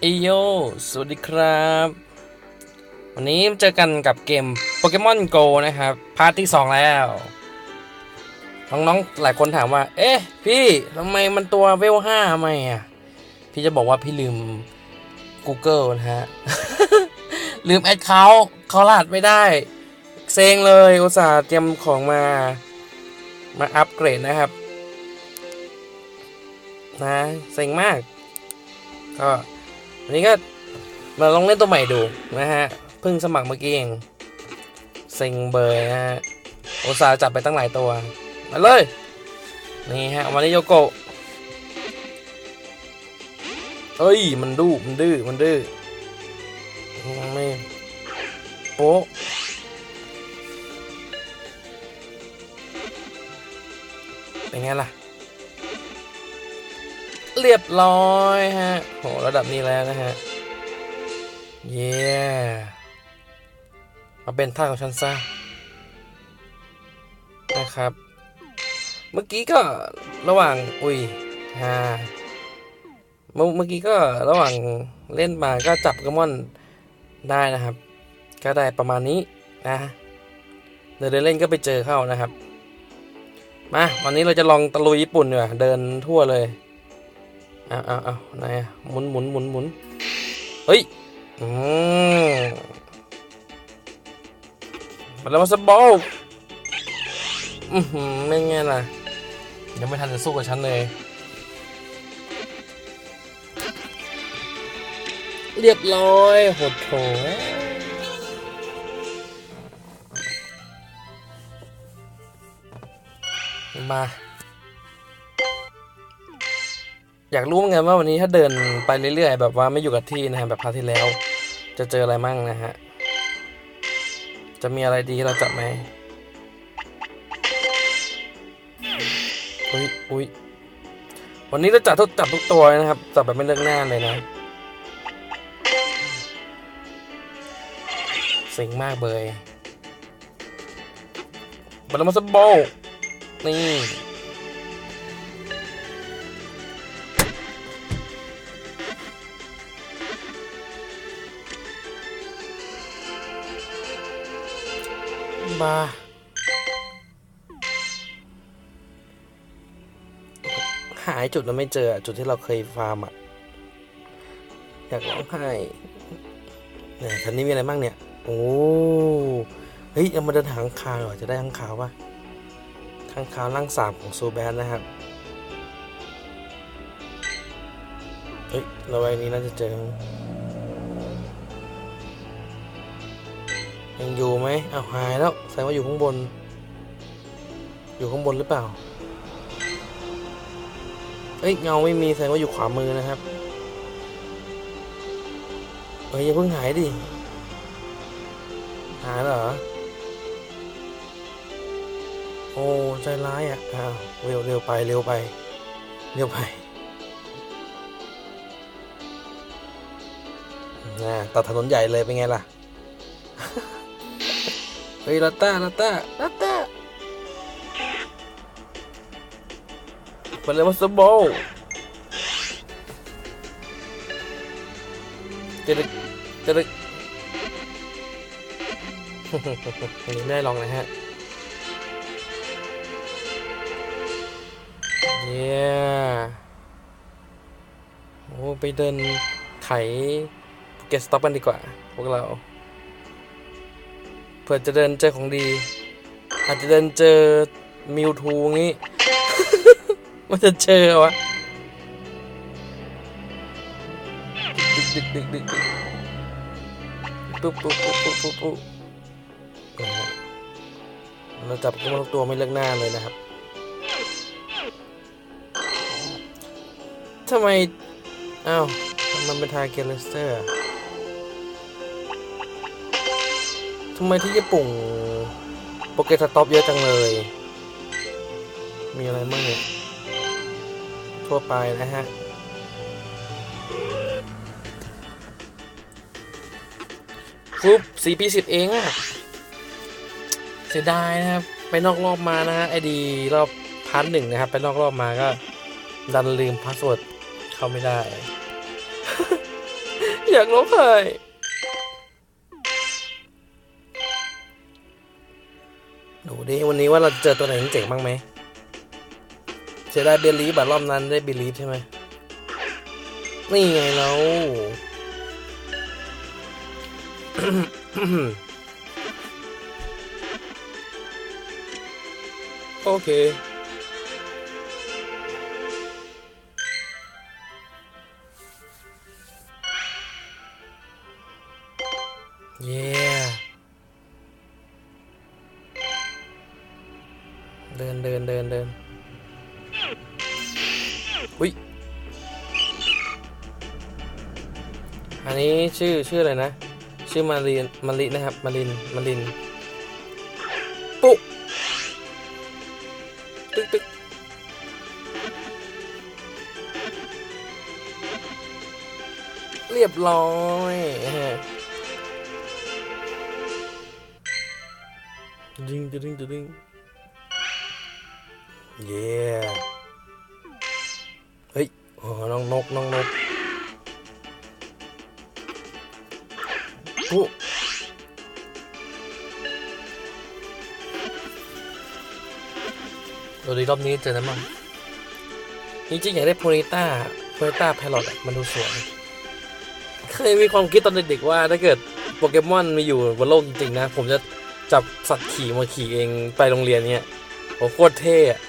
เอโยสวัสดีครับวันนี้เจอกันกับเกม Pokemon Go นะครับพาร์ทที่2แล้วน้องๆหลายคนถามว่าเอ๊ะพี่ทำไมมันตัวเวล5ทำไมอ่ะพี่จะบอกว่าพี่ลืม Google นะฮะ ลืมแอดเขารหัสไม่ได้เซ็งเลยอุตส่าห์เตรียมของมาอัปเกรดนะครับนะเซ็งมากก็วันนี้ก็มาลองเล่นตัวใหม่ดูนะฮะเพิ่งสมัครเมื่อกี้เองเซ็งเบยนะฮะอุตส่าห์จับไปตั้งหลายตัวมาเลยนี่ฮะวันนี้โยโกะเอ้ยมันดื้อไม่โป๊ะเป็นไงล่ะเรียบร้อยฮะโหระดับนี้แล้วนะฮะเย้มาเป็นท่าของฉันซะนะครับเมื่อกี้ก็ระหว่างเมื่อกี้ก็ระหว่างเล่นมาก็จับโปเกมอนได้นะครับก็ได้ประมาณนี้นะเดินเล่นก็ไปเจอเข้านะครับมาวันนี้เราจะลองตะลุยญี่ปุ่นดีกว่าเดินทั่วเลยเอาไหนหมุนเฮ้ยมาแล้วมาสบอลไม่ไงล่ะยังไม่ทันจะสู้กับฉันเลยเรียบร้อยโหดโถมาอยากรู้เหมือนกันว่าวันนี้ถ้าเดินไปเรื่อยๆแบบว่าไม่อยู่กับที่นะฮะแบบพาร์ทที่แล้วจะเจออะไรมั่งนะฮะจะมีอะไรดีเราจับไหมอุ้ยวันนี้เราจับทุกตัวนะครับจับแบบไม่เลิกหน้าเลยนะเซ็งมากเบยบัลลังก์ซับโบนี่มาหายจุดเราไม่เจอจุดที่เราเคยฟาร์มอยากร้องไห้เนี่ยคันนี้มีอะไรบ้างเนี่ยโอ้เฮ้ยเอามาเดินหางคาวเหรอจะได้หางคาวปะหางคาวร่าง3ของซูแบนนะครับเฮ้ยเราไว้นี้น่าจะเจอยังอยู่ไหมเอาหายแล้วแสดงว่าอยู่ข้างบนหรือเปล่าเอ้ยเงาไม่มีแสดงว่าอยู่ขวามือนะครับเฮ้ยอย่าเพิ่งหายดิหายเหรอโอ้ใจร้ายอ่ะเร็วไปตัดถนนใหญ่เลยเป็นไงล่ะ เฮ้ยลาต้าไปเลยมาสบอลจะดึกอันนี้ไม่ได้ลองนะฮะเย้โอ้ไปเดินไถภูเก็ตสต็อปกันดีกว่าพวกเราเผื่อจะเดินเจอของดีอาจจะเดินเจอมิวทูงี้ มันจะเจอวะดึกปุ๊บเราจับก็มันตัวไม่เลิกหน้าเลยนะครับทำไมอ้าวมันเป็นทาเกเลสเตอร์ทำไมที่ญี่ปุ่นโปเกสต็อปเยอะจังเลยมีอะไรบ้างเนี่ยทั่วไปนะฮะปุ๊บ4P10เองอะเสียดายนะครับไปนอกรอบมานะฮะIDรอบพาร์ท1นะครับไปนอกรอบมาก็ดันลืมพาสเวิร์ดเข้าไม่ได้ อยากร้องไห้ดูดิวันนี้ว่าเราเจอตัวไหนเจ๋งบ้างไหมเสียดายเบลลีฟแบบรอบนั้นได้เบลลีฟใช่ไหมนี่ไงเรา โอเคเย้เดินอุ้ยอันนี้ชื่ออะไรนะชื่อมารินะครับมารินปุ๊ตึกเรียบร้อยดึงเย้เฮ้ยโอ้น้องนกปุ๊ดูดิรอบนี้เจอแล้วมั้งจริงๆอยากได้โพนิต้าไพลอตมันดูสวยเคยมีความคิดตอนเด็กๆว่าถ้าเกิดโปเกมอนมีอยู่บนโลกจริงๆนะผมจะจับสัตว์ขี่มาขี่เองไปโรงเรียนเนี่ยโอ้โคตรเท่อะ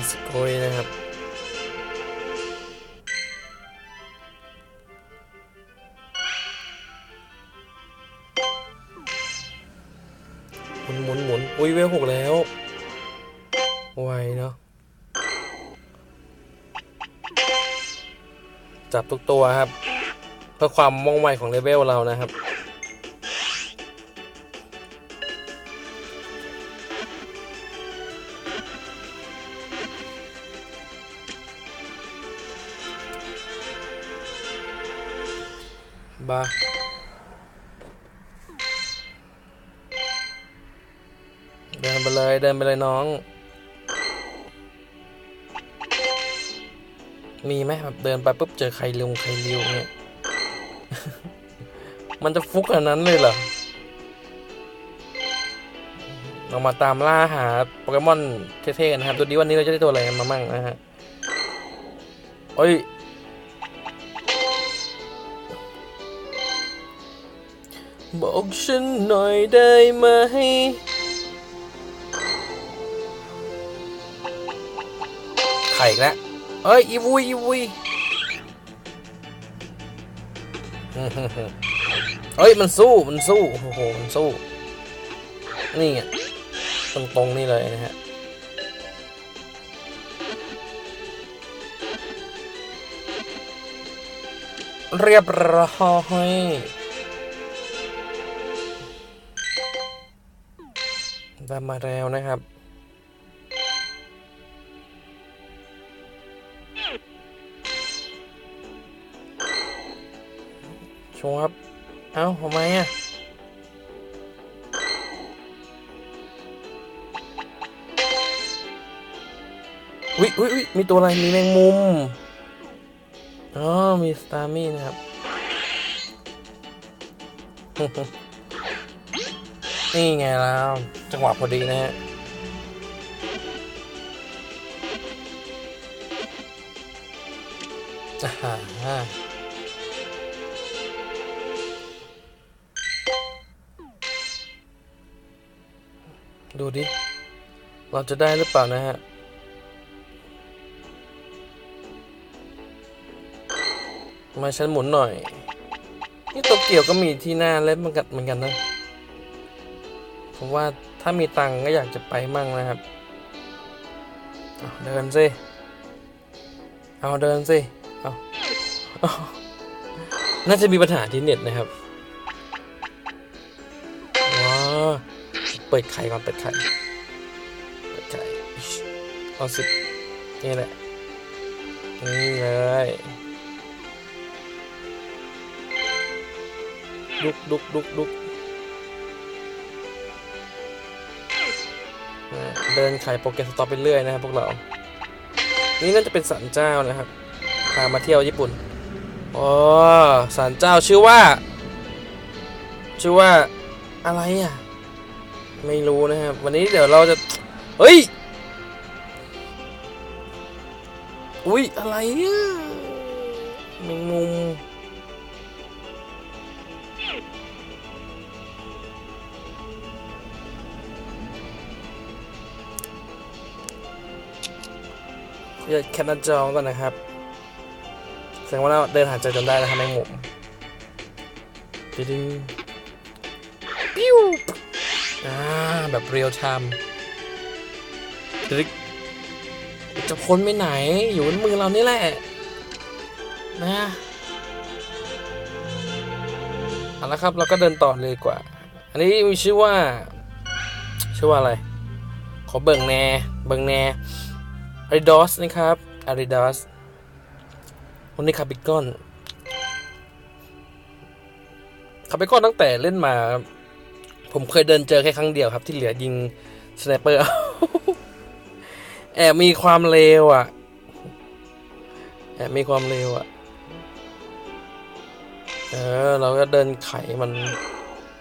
สโกยนะครับหมุนอุ้ยเวล6แล้วไวเนาะจับทุกตัวครับเพื่อความว่องไวของเลเวลเรานะครับบ้าเดินไปเลยน้องมีไหมแบบเดินไปปุ๊บเจอใครเร็วเนี่ย มันจะฟุกขนาดนั้นเลยเหรอเรามาตามล่าหาโปเกมอนเท่ๆกันนะครับดูดิวันนี้เราจะได้ตัวอะไรมามั่งนะฮะโอ้ยบอกฉันหน่อยได้ไหมไข่แล้วเอ้ยอีวุยเฮ้ยมันสู้โอ้โหมันสู้นี่ไงตรงนี่เลยนะฮะเรียบร้อยได้มาแล้วนะครับชงครับเอ้าทำไมอ่ะอุ๊ยมีตัวอะไรมีแมงมุมอ๋อมีสตาร์มี่นะครับนี่ไงแล้วจังหวะพอดีนะฮะดูดิเราจะได้หรือเปล่านะฮะมาฉันหมุนหน่อยนี่ตัวเกี่ยวก็มีที่หน้าเล่นเหมือนกันนะผมว่าถ้ามีตังก็อยากจะไปมั่งนะครับเดินสิเดินสิน่าจะมีปัญหาที่เน็ตนะครับว้าเปิดไข่ก่อนเปิดไข่เอาสินี่แหละนี่เลยดุก เดินขายโปเกสต็อปไปเรื่อยนะครับพวกเรานี่น่าจะเป็นศาลเจ้านะครับพามาเที่ยวญี่ปุ่นอ๋อศาลเจ้าชื่อว่าอะไรอ่ะไม่รู้นะครับวันนี้เดี๋ยวเราจะเฮ้ยอุ้ยอะไรอ่ะแมงมุมอย่าแคปหน้าจอก่อนนะครับแสดงว่าเราเดินหาเจอจนได้แล้วครับแมงมุมดึงปิ้วแบบเรียลไทม์ดึกจะพ้นไปไหนอยู่ในมือเรานี่แหละนะเอาละครับเราก็เดินต่อเลยกว่าอันนี้มีชื่อว่าอะไรขอเบิ่งแน่อาริดอสนะครับอาริดอสวันนี้คาปิกอนตั้งแต่เล่นมาผมเคยเดินเจอแค่ครั้งเดียวครับที่เหลือยิงสไนเปอร์แอบมีความเลวอ่ะเราก็เดินไขมัน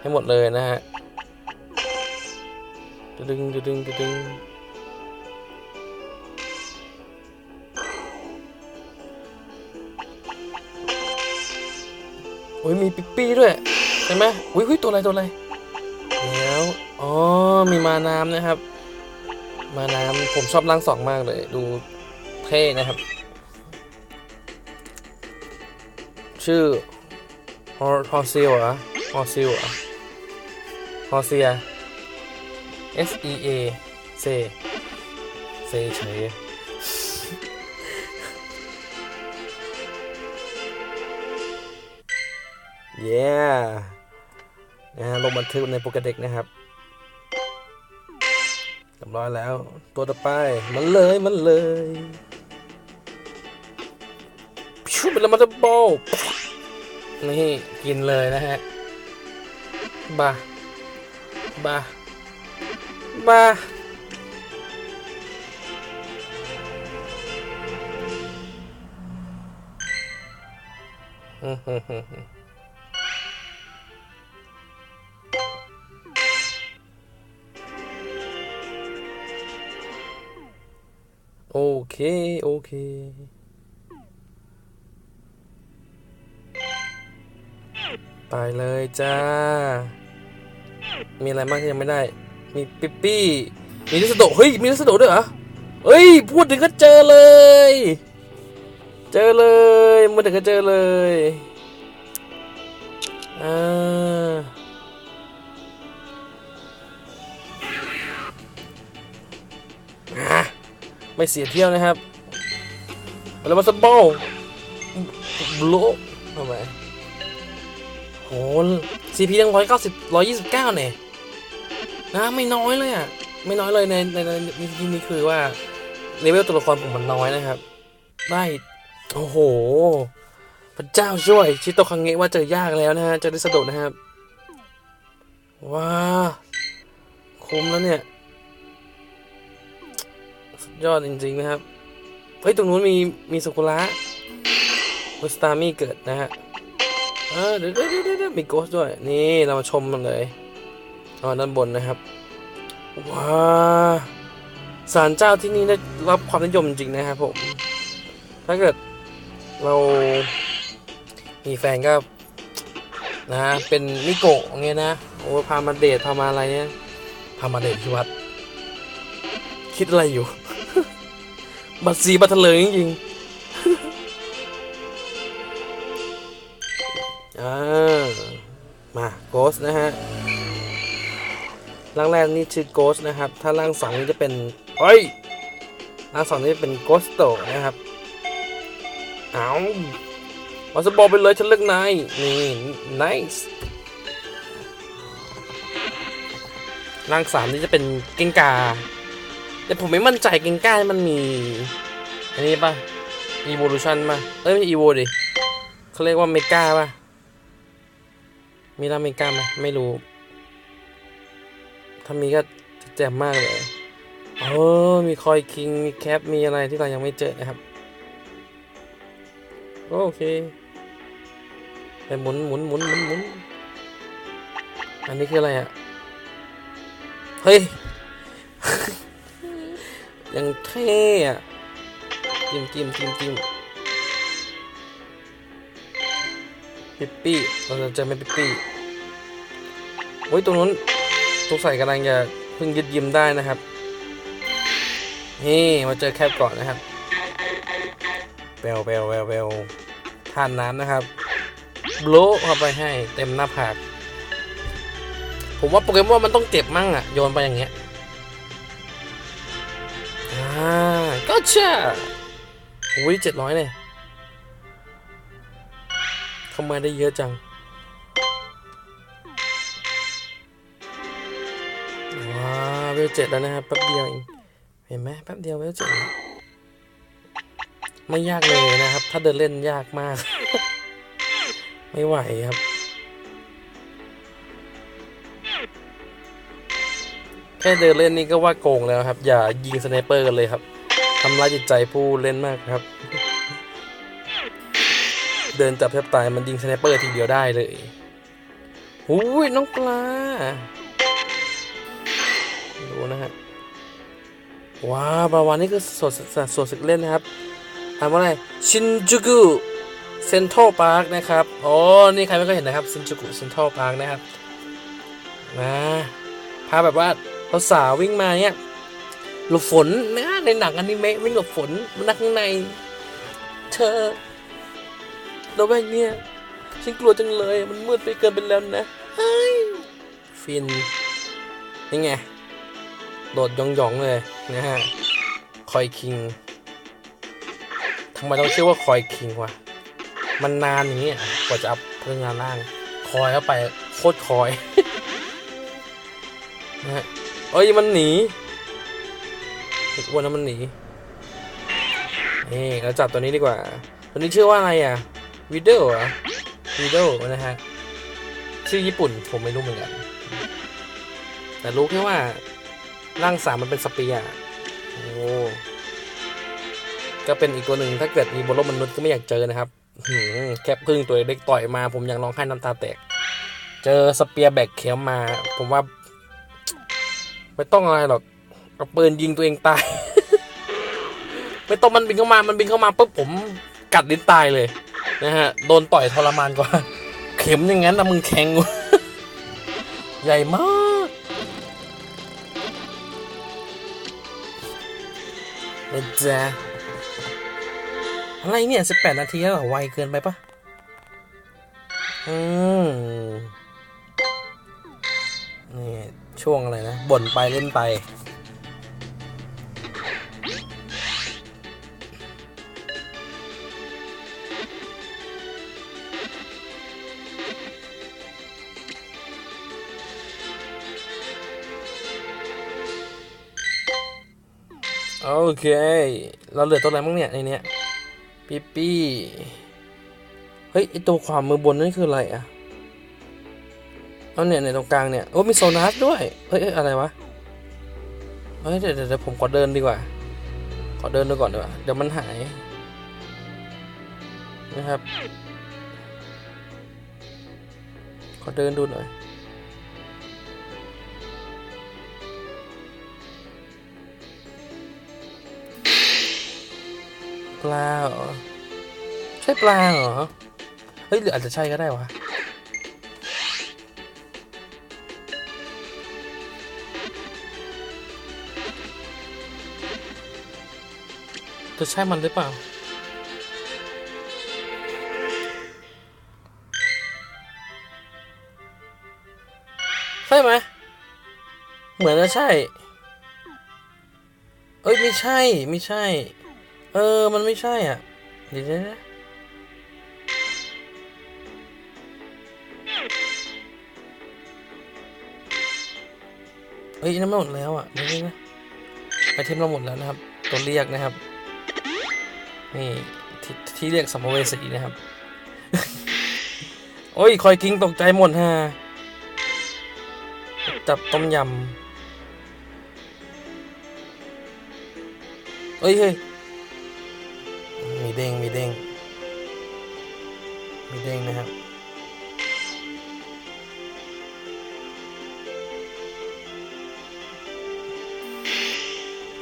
ให้หมดเลยนะฮะดึงโอ้ยมีปิ๊ปปี้ด้วยใช่ไหมอุ้ยตัวอะไรแล้วอ๋อมีมาน้ำนะครับมาน้ำผมชอบร่าง2มากเลยดูเท่นะครับชื่อฮอร์เซียSEA เซเฉยลงบันทึกในโปเกเด็กนะครับเรียบร้อยแล้วตัวต่อไปมันเลยชุบเป็นละมันจะโบนี่กินเลยนะฮะบ้าโอเคไปเลยจ้ามีอะไรบ้างที่ยังไม่ได้มีปิ๊ปปี้มีลิสโดเฮ้ยมีลิสโดด้วยเหรอเฮ้ยพูดถึงก็เจอเลยมาถึงก็เจอเลยไม่เสียเที่ยวนะครับแล้วมาสบอลบลูทำไมโห CP ยัง129เนี่ยนะไม่น้อยเลยอ่ะไม่น้อยเลยในที่นี้คือว่าเลเวลตัวละครผมมันน้อยนะครับได้โอ้โหพระเจ้าช่วยชิโตคังเงะว่าเจอยากแล้วนะฮะเจอริสโดะนะครับว้าคุ้มแล้วเนี่ยสุดยอดจริงๆนะครับเฮ้ยตรงนู้นมีสุกุระวสตามี่เกิดนะฮะเดี๋ยวมีโกสด้วยนี่เรามาชมมันเลยด้านบนนะครับว้าศาลเจ้าที่นี่ได้รับความนิยมจริงนะครับผมถ้าเกิดเรามีแฟนก็นะเป็นมิโกะเงี้ยนะโอ้พามาเดทพามาอะไรเนี่ยพามาเดทที่วัดคิดอะไรอยู่ บัตรสีบัตรเลยจริงๆมาโกสนะฮะร่างแรกนี่ชื่อโกสนะครับถ้าร่าง2นี่จะเป็นร่าง2นี่เป็นโกสโตนะครับเอามาสบอลไปเลยฉันเลือกนายนี่ nice ร่าง3นี่จะเป็นเกงกาแต่ผมไม่มั่นใจเกงกามันมีอันนี้ป่ะ evolution ป่ะไม่ใช่ evo ดิเขาเรียกว่าเมกาป่ะมีร่างเมกาไหมไม่รู้ถ้ามีก็แจ่มมากเลย โอ้มีคอยคิงมีแคปมีอะไรที่เรายังไม่เจอนะครับโอเคไปหมุนอันนี้คืออะไรอ่ะเฮ้ย ยังเท่อะจิ้มปิ๊ปปี้เราจะเจอไม่ปิ๊ปปี้โอ้ยตรงนู้นสงสัยกำลังจะเพิ่งยึดยิ้มได้นะครับนี่มาเจอแคปก่อนนะครับเบลทานน้ำนะครับโบลเข้าไปให้เต็มหน้าผากผมว่าโปเกมอนมันต้องเจ็บมั่งอ่ะโยนไปอย่างเงี้ยก็เช่อุ้ย700เลยทำไมได้เยอะจังว้าเวล7แล้วนะครับแป๊บเดียวเองเห็นไหมแป๊บเดียวเวล7ไม่ยากเลยนะครับถ้าเดินเล่นยากมาก ไม่ไหวครับแค่เดินเล่นนี่ก็ว่าโกงแล้วครับอย่ายิงสไนเปอร์กันเลยครับทำร้ายจิตใจผู้เล่นมากครับเดินจับแทบตายมันยิงสไนเปอร์ทีเดียวได้เลยอุ้ยน้องปลาดูนะฮะว้าวปลาวานนี่คือสดศึกเล่นนะครับถามว่าอะไรชินจูกุเซ็นทรัลพาร์คนะครับอ๋อนี่ใครไม่เคยเห็นนะครับชินจูกุเซ็นทรัลพาร์คนะครับนะพาแบบว่าสาววิ่งมาเนี่ยหลบฝนนะในหนังอนิเมะวิ่งหลบฝนมันนั่งข้างในเธอเราแบบเนี้ยฉันกลัวจังเลยมันมืดไปเกินไปแล้วนะเฮ้ยฟินนี่ไงโดดยองๆเลยนะฮะคอยคิงทำไมต้องชื่อว่าคอยคิงวะมันนานอย่างนี้กว่าจะอัพเพื่องานล่างคอยเข้าไปโคตรคอยนะฮะเอ้ยมันหนีอ้วนแล้วมันหนีนี่เราจับตัวนี้ดีกว่าตัวนี้ชื่อว่าอะไรอ่ะวิดเดิลเหรอวิดเดิลนะฮะชื่อญี่ปุ่นผมไม่รู้เหมือนกันแต่รู้แค่ว่าร่าง3มันเป็นสเปียร์โอ้ก็เป็นอีกตัวหนึ่งถ้าเกิดมีบนโลกมนุษย์ก็ไม่อยากเจอนะครับแค่พึ่งตัวเล็กต่อยมาผมยังร้องไห้น้ำตาแตกเจอสเปียร์แบกเข็มมาผมว่าไม่ต้องอะไรหรอกเอาปืนยิงตัวเองตาย ไม่ต้องมันบินเข้ามาปุ๊บผมกัดลิ้นตายเลยนะฮะโดนต่อยทรมานกว่าเข็มอย่างงั้นนะมึงแข็ง ใหญ่มากเอ็ดจ้าอะไรเนี่ย18 นาทีแล้วเหรอไวเกินไปปะนี่ช่วงอะไรนะบ่นไปเล่นไปโอเคเราเหลือตัวอะไรบ้างเนี่ยในเนี้ยปิ๊ปปี้เฮ้ยไอตัวขวามือบนนั่นคืออะไรอ่ะเอาเนี่ยในตรงกลางเนี่ยโอ้มีโซนัสด้วยเฮ้ยอะไรวะเฮ้ยเดี๋ยวผมขอเดินดีกว่าขอเดินดูก่อนดีกว่าเดี๋ยวมันหายนะครับขอเดินดูหน่อยปลาเหรอใช่ปลาเหรอเฮ้ยหรืออาจจะใช่ก็ได้วะจะใช่มันหรือเปล่าใช่ไหมเหมือนจะใช่เอ้ยไม่ใช่มันไม่ใช่อ่ะเดี๋ยวเฮ้ยนั่นหมดแล้วอ่ะเดี๋ยวนะไอเทมเราหมดแล้วนะครับตัวเรียกนะครับนี่ที่เรียกสัมภเวสีนะครับ โอ้ยคอยกิ้งตกใจหมดฮะจับต้มยำ เฮ้ยมีเด้งนะครับ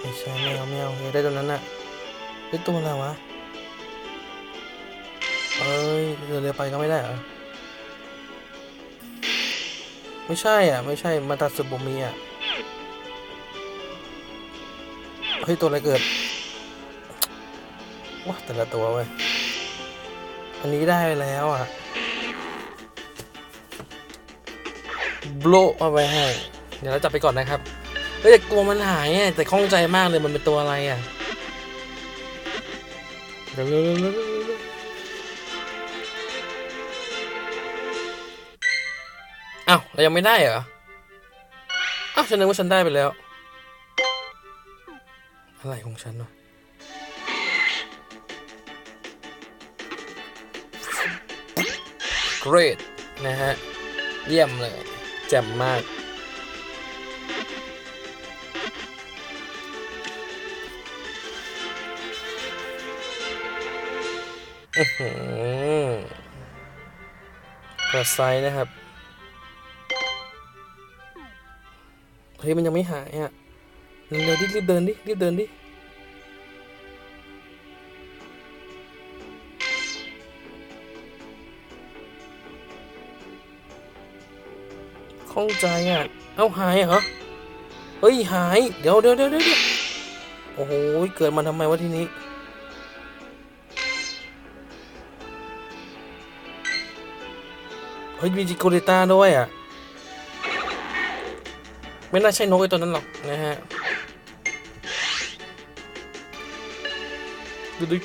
ไม่ใช่ไม่เอาได้ตัวนั้นน่ะได้ตัวอะไรวะเอ้ยเรือไปก็ไม่ได้เหรอไม่ใช่มาตัดสุบมีอ่ะเฮ้ยตัวอะไรเกิดว้าแต่ละตัวเว้ยอันนี้ได้ไปแล้วอ่ะโบลเอาไปให้เดี๋ยวเราจับไปก่อนนะครับเฮ้ยแต่กลัวมันหายแต่ข้องใจมากเลยมันเป็นตัวอะไรอ่ะเร็วอ้าวเรายังไม่ได้เหรออ้าวฉันนึกว่าฉันได้ไปแล้วอะไรของฉันวะGreat นะฮะเยี่ยมเลยแจ่มมากกระไซนะครับเฮ้ยมันยังไม่หายอ่ะเร็วๆรีบเดินดิข้องใจอ่ะเอ้าหายเหรอเฮ้ยหายเดี๋ยวโอ้โหเกิดมาทำไมวะทีนี้เฮ้ยมีจิโกเรต้าด้วยอ่ะไม่น่าใช่นกไอ้ตัวนั้นหรอกนะฮะดึก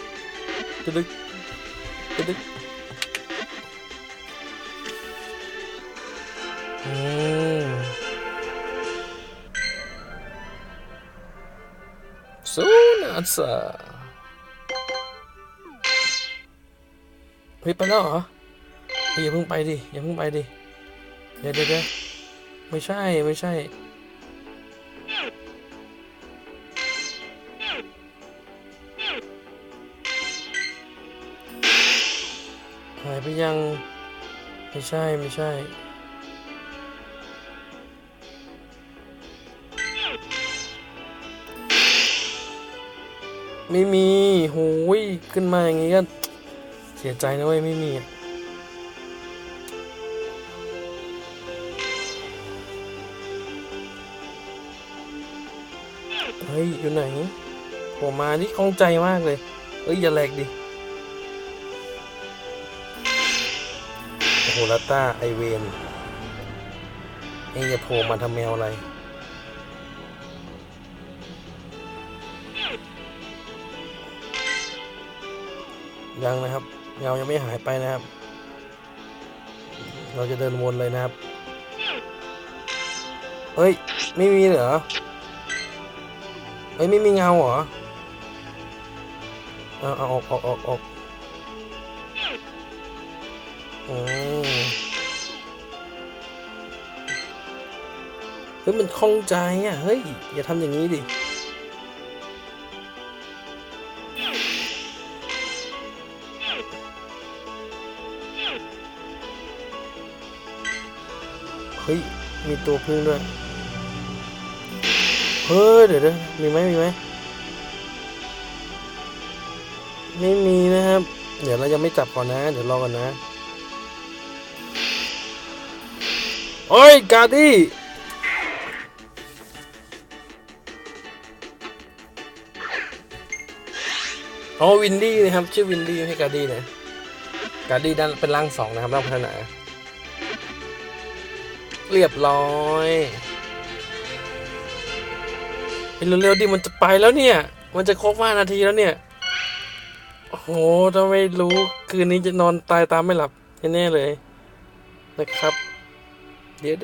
สู้นะสะเฮ้ยไปแล้วเหรออย่าเพิ่งไปดิเดี๋ยวไม่ใช่หายไปยังไม่ใช่ไม่มีโหยขึ้นมาอย่างงี้ก็เสียใจนะเว้ยไม่มีเฮ้ยอยู่ไหนโผล่มาที่ข้องใจมากเลยเอ้ยอย่าแหลกดิโอ้โหลาต้าไอเวนเอ็งจะโผล่มาทำแมวอะไรยังนะครับเงายังไม่หายไปนะครับเราจะเดินวนเลยนะครับเฮ้ยไม่มีเหรอเฮ้ยไม่มีเงาเหรอเอาออกเฮ้ยมันคล่องใจอ่ะเฮ้ยอย่าทำอย่างนี้ดิเฮ้ยมีตัวพึ่งด้วยเฮ้ยเดี๋ยวมีไหมไม่มีนะครับเดี๋ยวเรายังไม่จับก่อนนะเดี๋ยวรอก่อนนะโอ้ยกาดี้อ๋อวินดี้นะครับชื่อวินดี้ให้กาดี้นะกาดี้ด้านเป็นร่าง2นะครับร่างพัฒนาเรียบร้อยเร็วๆดิมันจะไปแล้วเนี่ยมันจะครบ5 นาทีแล้วเนี่ยโอ้โหถ้าไม่รู้คืนนี้จะนอนตายตามไม่หลับแน่ๆเลยนะครับเดี๋ยว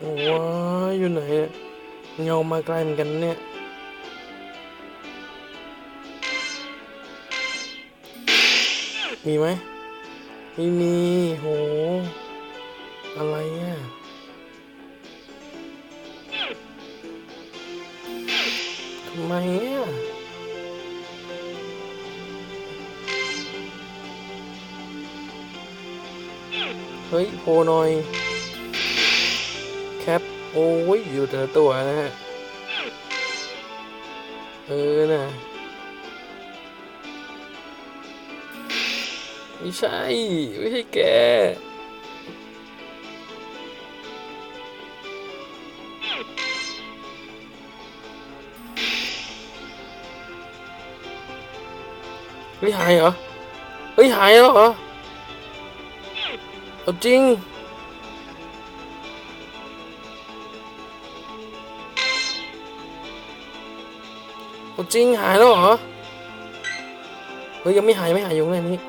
โอ้ยอยู่ไหนเงามาไกลเหมือนกันเนี่ยมีไหม ไม่มีโหอะไรอ่ะทำไมอ่ะเฮ้ยโพหน่อยแคปโอ้ยอยู่แต่ละตัวนะฮะน่ะไม่ใช่แกเฮ้ยหายเหรอเฮ้ยหายแล้วเหรอเอาจริงเอาจริงหายแล้วเหรอเฮ้ยยังไม่หายอยู่ในนี้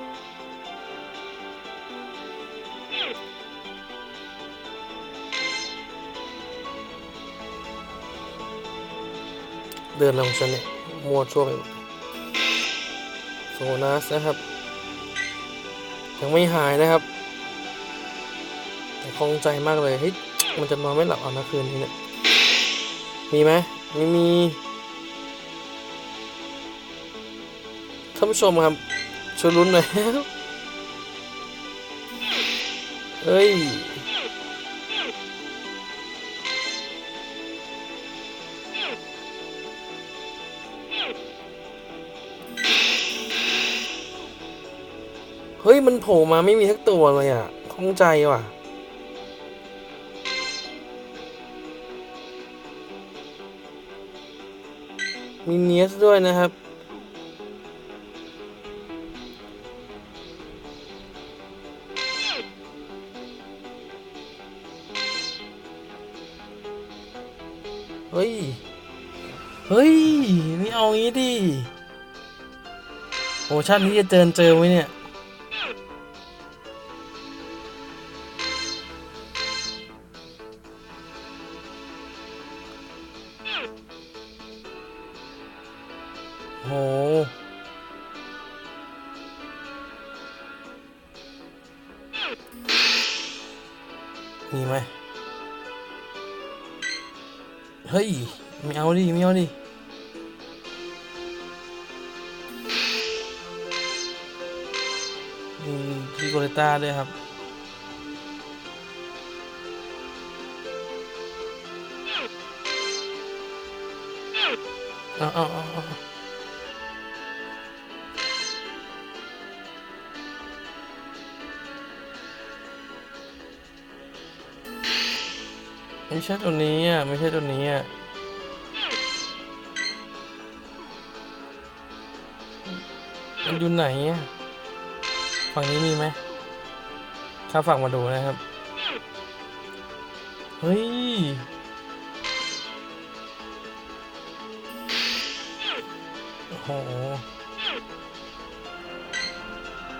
เดินลงฉันเนี่ยมัวชั่วไปหมดโซนัสนะครับยังไม่หายนะครับแต่คงใจมากเลยเฮ้ยมันจะนอนไม่หลับเอานะคืนนี้เนี่ยมีไหมไม่มีท่านผู้ชมครับช่วยลุ้นหน่อยเฮ้ยมันโผล่มาไม่มีทักตัวเลยอ่ะคงใจว่ะมีเนียสด้วยนะครับเฮ้ยไม่เอางี้ดิโอ้ชาตินี้จะเจอไหมเนี่ยโหมีไหมเฮ้ยไม่เอาดิมีพิโกเลต้าด้วยครับเอาไม่ใช่ตัวนี้อ่ะมันอยู่ไหนอ่ะฝั่งนี้มีไหมข้าฝั่งมาดูนะครับเฮ้ยโอ้โห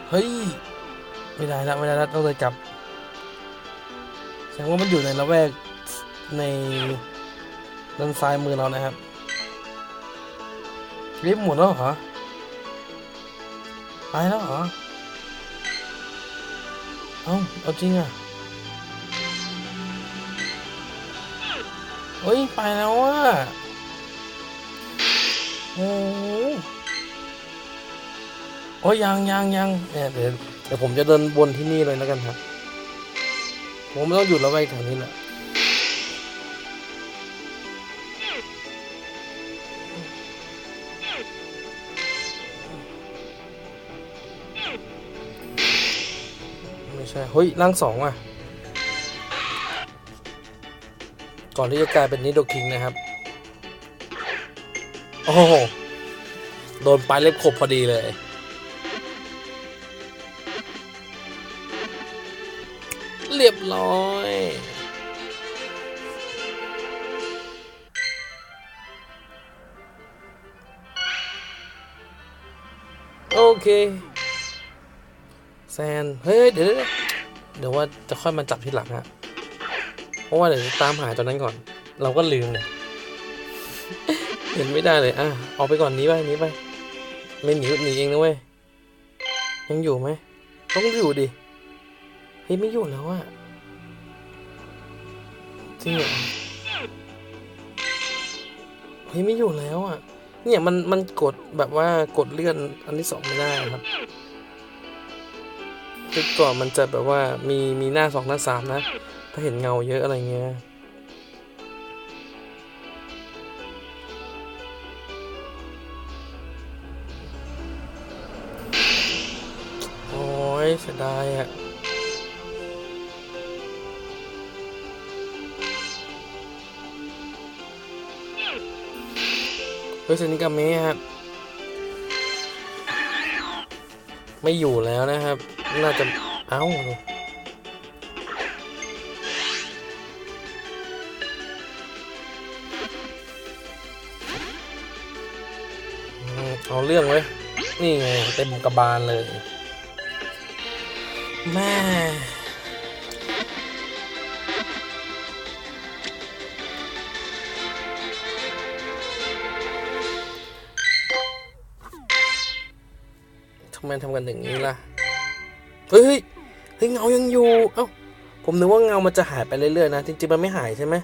เฮ้ยไม่ได้ละต้องเลยกลับแสดงว่ามันอยู่ในละแวกในด้านซ้ายมือเรานะครับรีบหมุนแล้วเหรอไปแล้วเหรอเอาจริงอ่ะเฮ้ยไปแล้วอ่ะโอ้ยยังเนี่ยเดี๋ยวผมจะเดินบนที่นี่เลยแล้วกันครับผมไม่ต้องหยุดแล้วไปแถวนี้แหละไม่ใช่เฮ้ยร่างสองอ่ะก่อนที่จะกลายเป็นนิโดคิงนะครับโอ้โหโดนปลายเล็บขบพอดีเลยเรียบร้อยโอเคแซนเฮ้ยเดี๋ยวว่าจะค่อยมาจับทีหลังฮะเพราะว่าเดี๋ยวจะตามหาตอนนั้นก่อนเราก็ลืมเนี่ยเห็นไม่ได้เลยออกไปก่อนนี้ไปไม่หนีเองนะเว้ยยังอยู่ไหมต้องอยู่ดิ ฮ้ยไม่อยู่แล้วอะจริงเหรอเฮ้ยไม่อยู่แล้วอะเนี่ยมันกดแบบว่ากดเลื่อนอันที่2ไม่ได้ครับคือก่อนมันจะแบบว่ามีหน้า2หน้า3นะถ้าเห็นเงาเยอะอะไรเงี้ยโอ้ยเสียดายอะเฮ้ยเซนิกาเมะครับไม่อยู่แล้วนะครับน่าจะเอ้าเอาเรื่องไว้นี่ไงเต็มกระบาลเลยแม่ทำไมทำกันอย่างนี้ล่ะเฮ้ยเงายังอยู่เอ้าผมนึกว่าเงามันจะหายไปเรื่อยๆนะจริงๆมันไม่หายใช่ไหม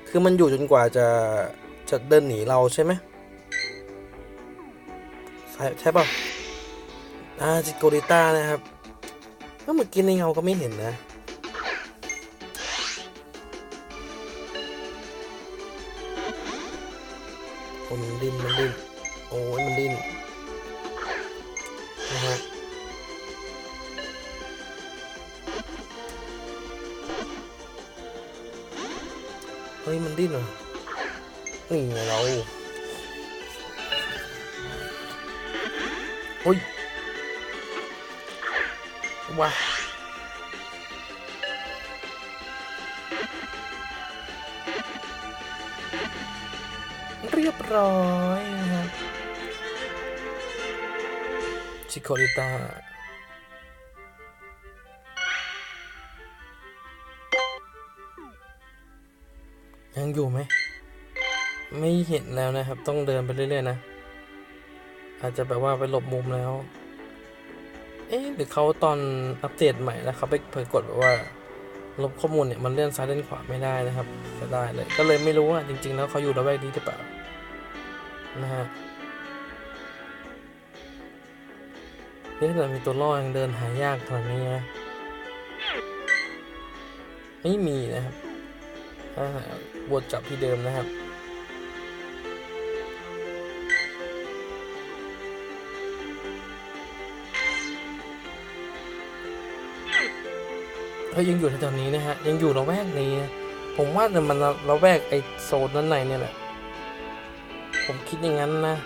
คือมันอยู่จนกว่าจะเดินหนีเราใช่ไหมใช่ป่ะจิโกริต้านะครับเมื่อกี้ในเงาก็ไม่เห็นนะมันดิ้นโอ้ยมันดิ้นนะฮะเฮ้ยมันดิ้นเหรอนี่ไงเราโอ้ยว้าเรียบร้อยนะครับชิโกริต้ายังอยู่ไหมไม่เห็นแล้วนะครับต้องเดินไปเรื่อยๆนะอาจจะแบบว่าไปหลบมุมแล้วหรือเขาตอนอัปเดตใหม่แล้วเขาไปเผยกดแบบว่าลบข้อมูลเนี่ยมันเลื่อนซ้ายเลื่อนขวาไม่ได้นะครับจะได้เลยก็เลยไม่รู้ว่าจริงๆแล้วเขาอยู่ระแวกนี้หรือเปล่านะฮะนี่ถ้าเกิดมีตัวล่อยังเดินหายากขนาดนี้นะไม่มีนะครับวนจับที่เดิมนะครับยังอยู่แถวนี้นะฮะยังอยู่ระแวกนี้ผมว่าเนี่ยมันระแวกไอโซนนั้นในเนี่ยแหละผมคิดอย่างนั้นนะ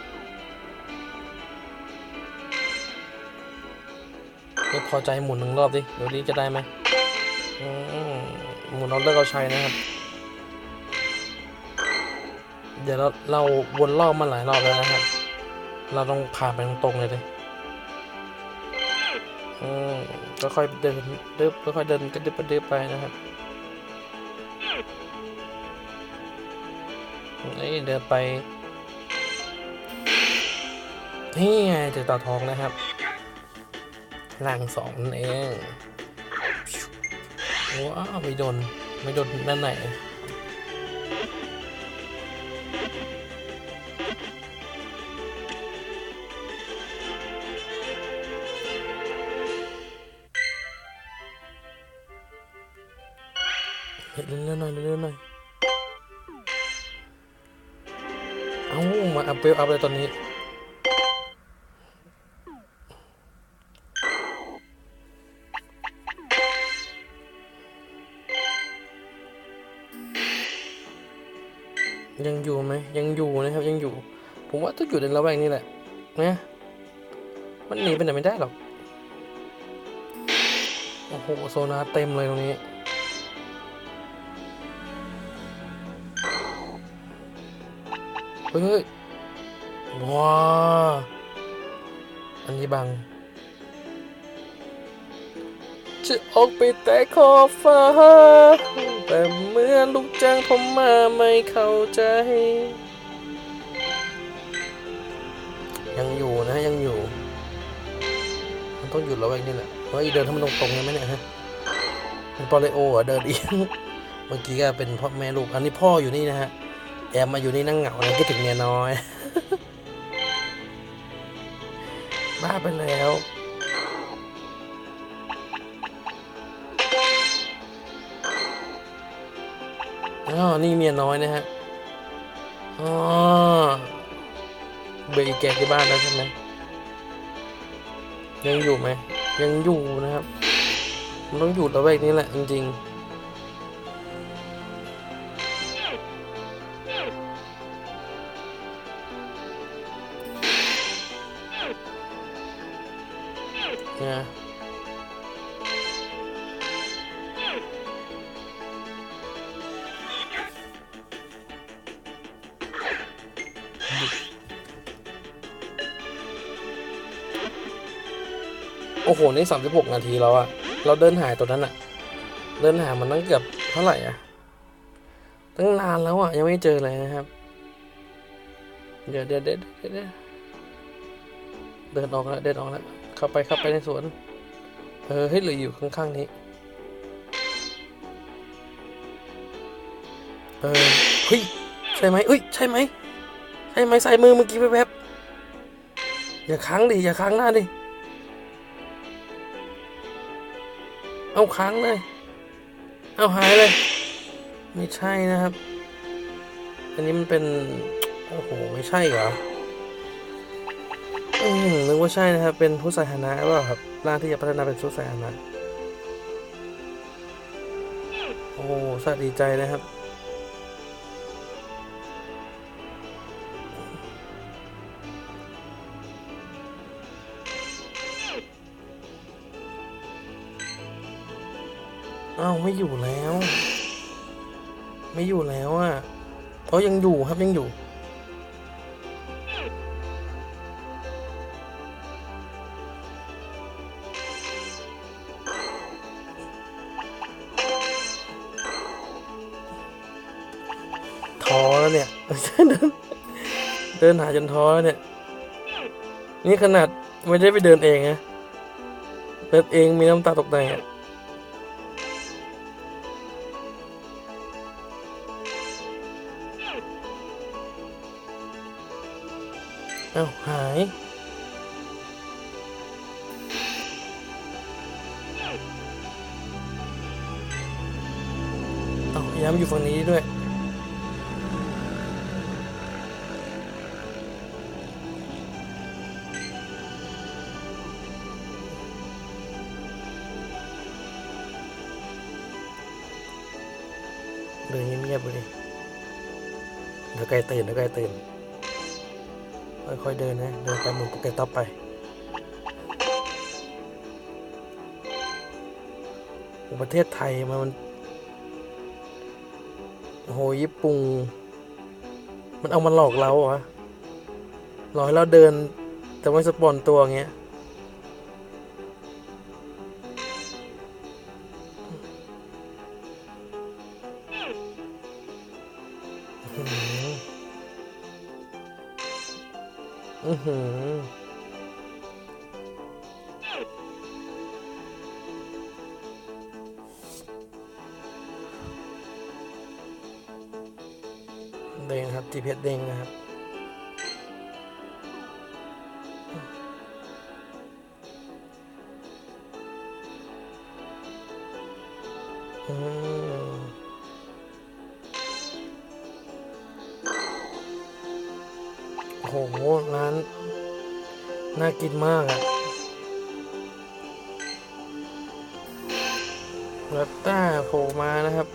ไม่พอใจหมุน1 รอบดิเดี๋ยวนี้จะได้ไหมหมุนเอาเลิกเอาใช้นะครับเดี๋ยวเราวนรอบมาหลายรอบแล้วนะครับเราต้องผ่านไปตรงๆเลยก็ค่อยเดินค่อยเดินกระดึบไปนะครับเดินไปนี่ไงเจอต่อทองนะครับล่าง2นั่นเองว้าวไม่โดนด้านไหนเรื่อยๆหน่อยเอามาอัพเลยตอนนี้ยังอยู่ไหมยังอยู่นะครับยังอยู่ผมว่าต้องอยู่ในระแวกนี้แหละนะมันหนีไปไหนไม่ได้หรอกโอ้โหโซนาเต็มเลยตรงนี้เฮ้ยว้าอันนี้บังจะออกไปแต่ขอบฟ้าแต่เมื่อลูกจ้างผมมาไม่เข้าใจยังอยู่นะยังอยู่มันต้องหยุดแล้วเองนี่แหละเฮ้ยเดินทำมันตรงๆใช่ไหมเนี่ยฮะ เป็นปอลิโอเดินเอียงเมื่อกี้ก็เป็นพ่อแม่ลูกอันนี้พ่ออยู่นี่นะฮะแอมมาอยู่นี่นั่งเหงาเลยคิดถึงเมียน้อยบ้าไปแล้วอ๋อนี่เมียน้อยนะฮะอ๋อเบย์แกที่บ้านแล้วใช่ไหมยังอยู่ไหมยังอยู่นะครับมันต้องอยู่ระแวกนี้แหละจริงๆนะโอ้โหนี่36 นาทีแล้วอะเราเดินหายตัวนั้นอะเดินหามันตั้งเกือบเท่าไหร่อะตั้งนานแล้วอะยังไม่เจอเลยนะครับเดี๋ยวเดินออกแล้วเข้าไปในสวนเฮ้ยเหลืออยู่ข้างๆนี้เฮ้ยใช่ไหมใช่ไหมใส่มือเมื่อกี้แวบๆอย่าค้างดิอย่าค้างหน้าดิเอาค้างเลยเอาหายเลยไม่ใช่นะครับอันนี้มันเป็นโอ้โหไม่ใช่เหรอนึกว่าใช่นะครับเป็นผู้สาธารณะหรือเปล่าครับร่างที่จะพัฒนาเป็นผู้สาธารณะโอ้สวัสดีใจนะครับอ้าวไม่อยู่แล้วอ่ะเขายังอยู่ครับยังอยู่ท้อแล้วเนี่ย เดินหาจนท้อแล้วเนี่ยนี่ขนาดไม่ได้ไปเดินเองนะเดินเองมีน้ำตาตกในอ่ะอ้าวหายอ้าวพยายามอยู่ฝั่งนี้ด้วยเดินเงียบๆไปดิเดี๋ยวใกล้ตื่นค่อยๆเดินนะเดินไปเหมือนโปเกต็อปไปประเทศไทยมันโหญี่ปุ่นมันเอามาหลอกเราเหรอหลอกให้เราเดินแต่ไม่สปอนตัวเงี้ยอือหือเด้งครับ GPS เด้งนะครับโอ้โหร้านน่ากินมากอะลัตต้าโผล่มานะครับ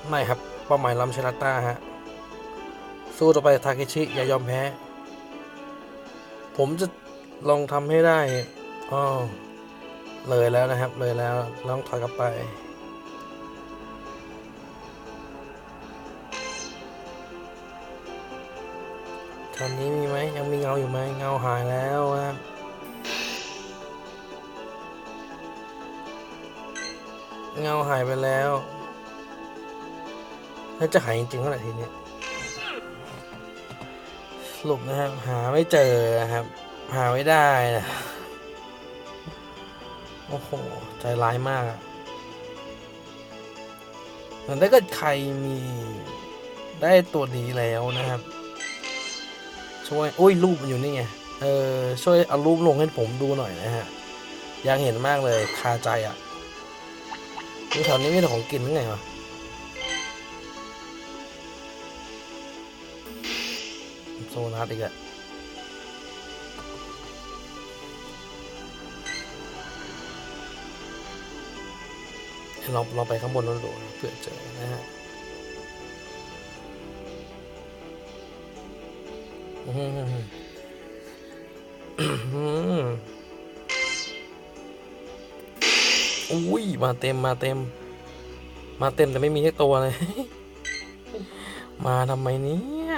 ไม่ครับเป้าหมายล้ำเชลัตต้าฮะสู้ต่อไปทาเคชิอย่ายอมแพ้ผมจะลองทำให้ได้อ๋อเลยแล้วนะครับเลยแล้วลองถอยกลับไปตอนนี้มีไหมยังมีเงาอยู่ไหมเงาหายแล้วครับเงาหายไปแล้วน่าจะหายจริงๆเท่าไหร่ทีนี้สรุปนะครับหาไม่เจอครับหาไม่ได้นะ โอ้โหใจร้ายมากแต่ถ้าเกิดใครมีได้ตัวนี้แล้วนะครับช่วยอุ้ยรูปมันอยู่นี่ไงช่วยเอารูปลงให้ผมดูหน่อยนะฮะอยากเห็นมากเลยคาใจอ่ะนี่แถวนี้มีแต่ของกินยังไงวะโซนัสอีกอะเราไปข้างบนนั่นดูเพื่อเจอนะฮะอุ้ยมาเต็มแต่ไม่มีแค่ตัวเลย มาทำไมเนี้ย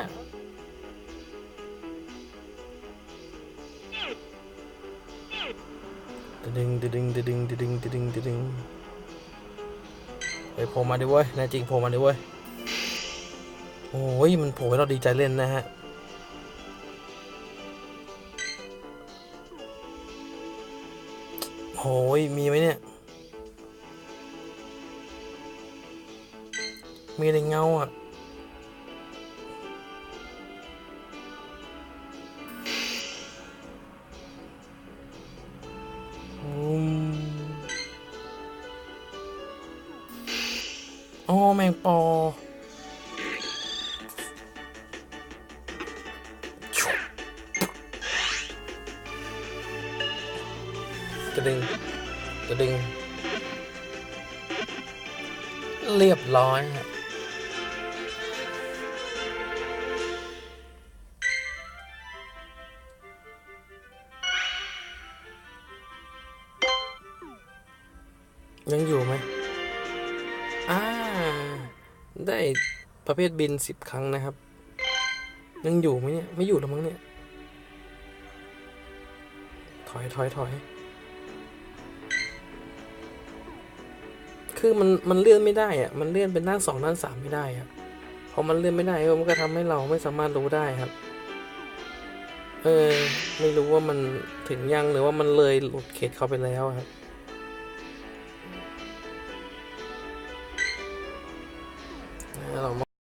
ดึงไปโผล่มาดิเว้ยนายจริงโผล่มาดิเว้ยโอ้ยมันโผล่ให้เราดีใจเล่นนะฮะโอ้ยมีไหมเนี่ยมีในเงาอ่ะอ๋อแมงปอกระดึงเรียบร้อยฮะยังอยู่ไหมได้ประเภทบิน10 ครั้งนะครับยังอยู่ไหมเนี่ยไม่อยู่แล้วมั้งเนี่ยถอยคือมันเลื่อนไม่ได้อะมันเลื่อนเป็นด้าน2ด้าน3ไม่ได้อะพอมันเลื่อนไม่ได้มันก็ทำให้เราไม่สามารถรู้ได้ครับไม่รู้ว่ามันถึงยังหรือว่ามันเลยหลุดเขตเขาไปแล้วครับ